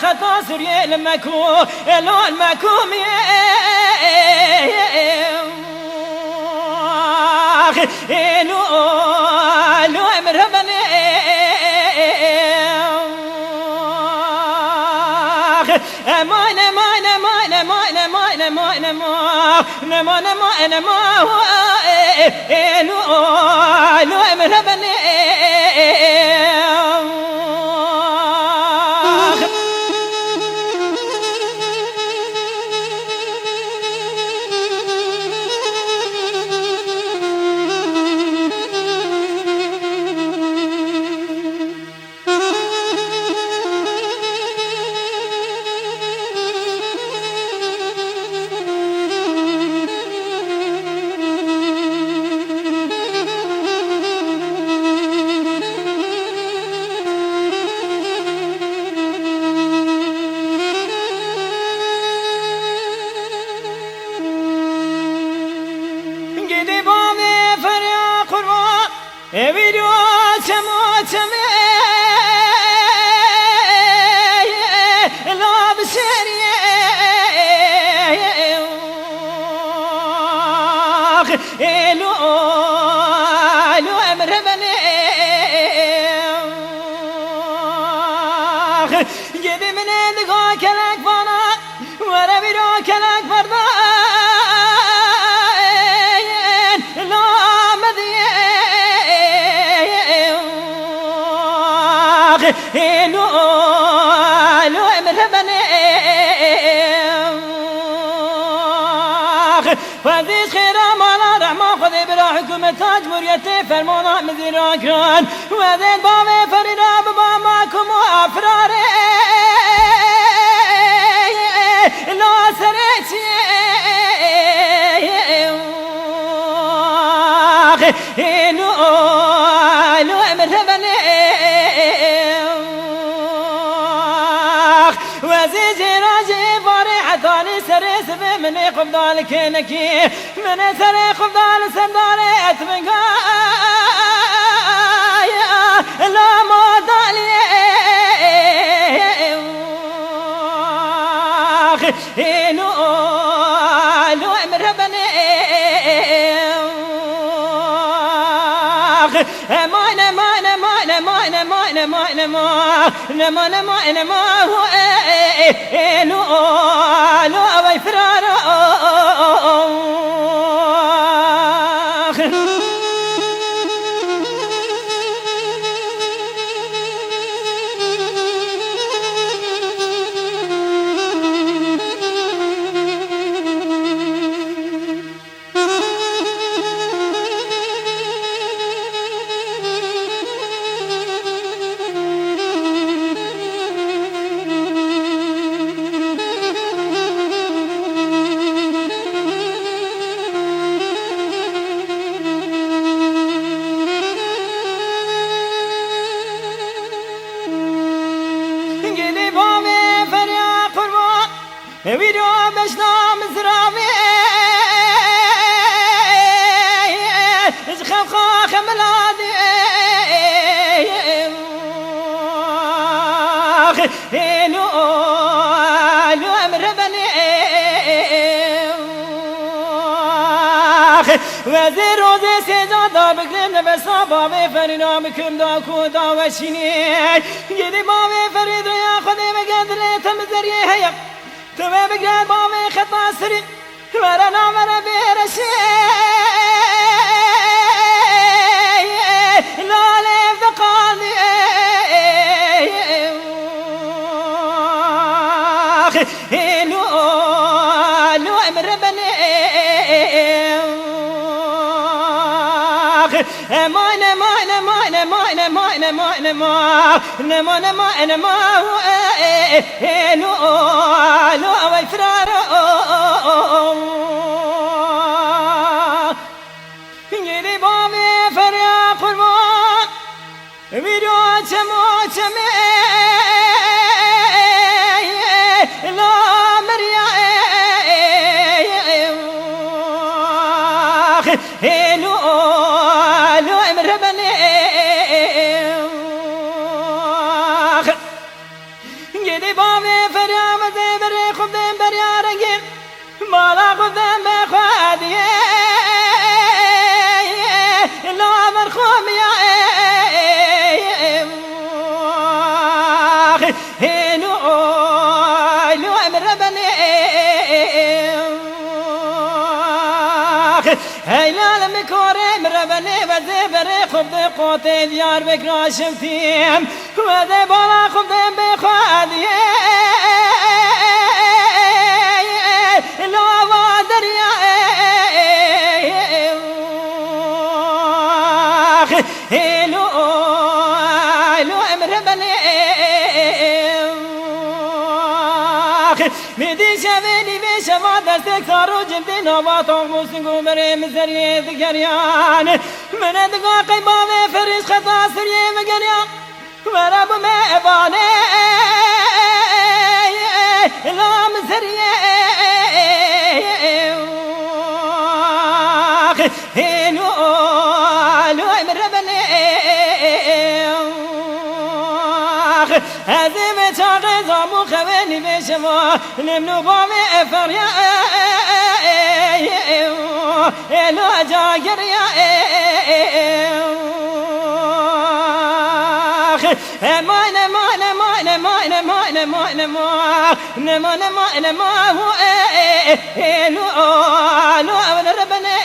خطا سري المكو لو المكوم لو مرهبني امان امان امان امان امان امان امان امان امان لو مرهبني Evido chamo chame love serie elo lo emrebane gidi mine diga kelak bana wara biro kelak barda لو لو مرهبني فذي خير مالا رحمة خذي براحكم تاج مريتي فرمونا مذير أكران وذي بابي فريدا بباماكم وأفراري لو سريتي لو لو مرهبني وزيجي راجي فريحة ثاني سريس بمني قبضال كينكي من سري قبضال سندالي اتمقايا لا مودالي لو لو مرهبني امان امان امان امان امان امان امان امان امان لو لو ويفرار ویدو بشنام زرامي خم خم ملادي لو لو مربني وزير روزي سجادا بكلم بسابا بفرنا بكم دا كودا وشيني يدي بابي فريد يا خدي بقدر تمزري هيا تبى بقى بامي خطا سري ورنا مرا بيرشي لا ليف دقاني لو لو مربني امان امان امان امان امان امان امان امان امان لو لو ويفرار يدي بامي فريا قربان ويدو چمو چمي لا مريا لو لو مربني يدي بامي خذم بخادي لا مرخوم يا هنو لو امر بني هاي لا مكوري مربني وزبري خذ قوتي ديار بكرا شمتيم وذي بالا خذ بخادي لا وادريا لو امر بني میدی شوینی به شما دست کارو جلدی نباتم موسیقو بریم زریت گریان من دقا قیبا و فرش خطا سریه مگریان ورب مهبانه لام زریه هنو لو امر بني هذه بتاعي زامو خواني بشما نمنو بامي افريا لو جاجر يا مانا مانا مانا مانا مانا مانا مانا مانا مانا هو لو ربنا